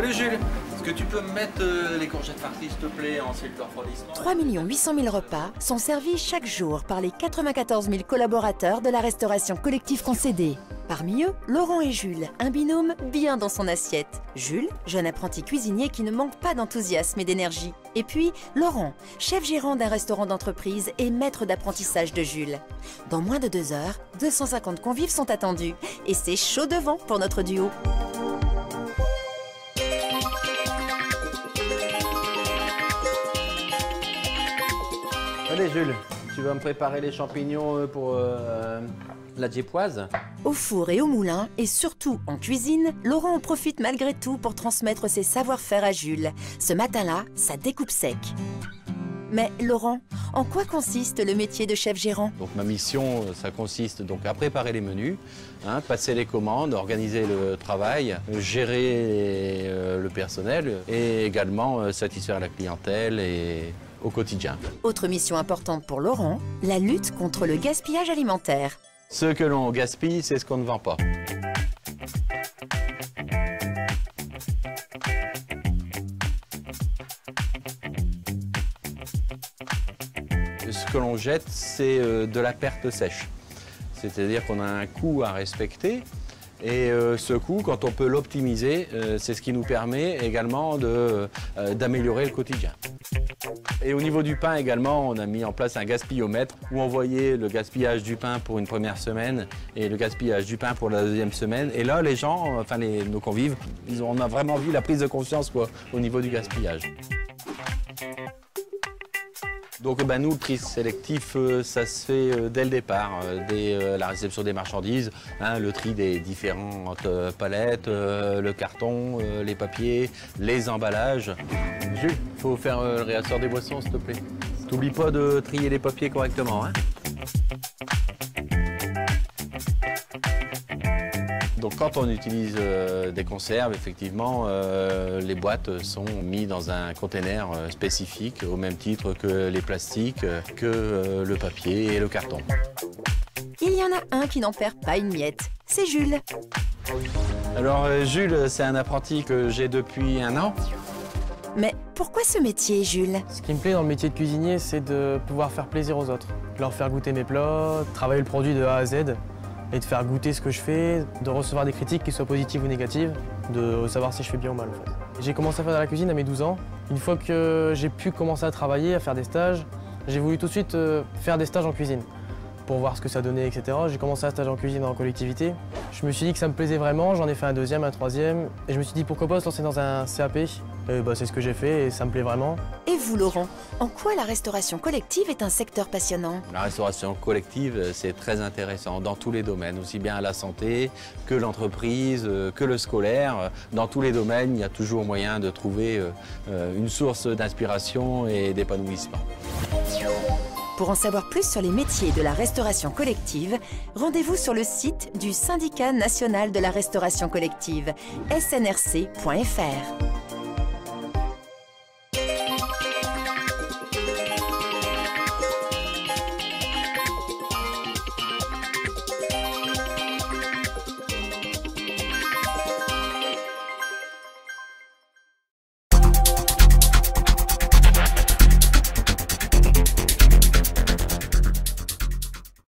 Salut Jules, est-ce que tu peux me mettre les courgettes farcies s'il te plaît en cellule de refroidissement? 3 800 000 repas sont servis chaque jour par les 94 000 collaborateurs de la restauration collective concédée. Parmi eux, Laurent et Jules, un binôme bien dans son assiette. Jules, jeune apprenti cuisinier qui ne manque pas d'enthousiasme et d'énergie. Et puis, Laurent, chef gérant d'un restaurant d'entreprise et maître d'apprentissage de Jules. Dans moins de 2 heures, 250 convives sont attendus. Et c'est chaud devant pour notre duo. Allez Jules, tu vas me préparer les champignons pour la djeppoise. Au four et au moulin, et surtout en cuisine, Laurent en profite malgré tout pour transmettre ses savoir-faire à Jules. Ce matin-là, ça découpe sec. Mais Laurent, en quoi consiste le métier de chef gérant? Donc ma mission, ça consiste donc à préparer les menus, passer les commandes, organiser le travail, gérer le personnel et également satisfaire la clientèle et au quotidien. Autre mission importante pour Laurent, la lutte contre le gaspillage alimentaire. Ce que l'on gaspille, c'est ce qu'on ne vend pas. Ce que l'on jette, c'est de la perte sèche. C'est-à-dire qu'on a un coût à respecter. Et ce coût, quand on peut l'optimiser, c'est ce qui nous permet également d'améliorer le quotidien. Et au niveau du pain également, on a mis en place un gaspillomètre où on voyait le gaspillage du pain pour une première semaine et le gaspillage du pain pour la deuxième semaine. Et là, les gens, enfin nos convives, on a vraiment vu la prise de conscience au niveau du gaspillage. Donc nous, le tri sélectif, ça se fait dès le départ, dès la réception des marchandises, le tri des différentes palettes, le carton, les papiers, les emballages. Jules, il faut faire le réassort des boissons, s'il te plaît. T'oublies pas de trier les papiers correctement. Donc quand on utilise des conserves, effectivement, les boîtes sont mises dans un container spécifique, au même titre que les plastiques, que le papier et le carton. Il y en a un qui n'en perd pas une miette, c'est Jules. Alors Jules, c'est un apprenti que j'ai depuis 1 an. Mais pourquoi ce métier, Jules? Ce qui me plaît dans le métier de cuisinier, c'est de pouvoir faire plaisir aux autres. Leur faire goûter mes plats, travailler le produit de A à Z. Et de faire goûter ce que je fais, de recevoir des critiques, qui soient positives ou négatives, de savoir si je fais bien ou mal en fait. J'ai commencé à faire de la cuisine à mes 12 ans. Une fois que j'ai pu commencer à travailler, à faire des stages, j'ai voulu tout de suite faire des stages en cuisine pour voir ce que ça donnait, etc. J'ai commencé un stage en cuisine en collectivité. Je me suis dit que ça me plaisait vraiment, j'en ai fait un deuxième, un troisième, et je me suis dit pourquoi pas se lancer dans un CAP. C'est ce que j'ai fait et ça me plaît vraiment. Et vous, Laurent, en quoi la restauration collective est un secteur passionnant? La restauration collective, c'est très intéressant dans tous les domaines, aussi bien à la santé que l'entreprise, que le scolaire. Dans tous les domaines, il y a toujours moyen de trouver une source d'inspiration et d'épanouissement. Pour en savoir plus sur les métiers de la restauration collective, rendez-vous sur le site du Syndicat national de la restauration collective, snrc.fr.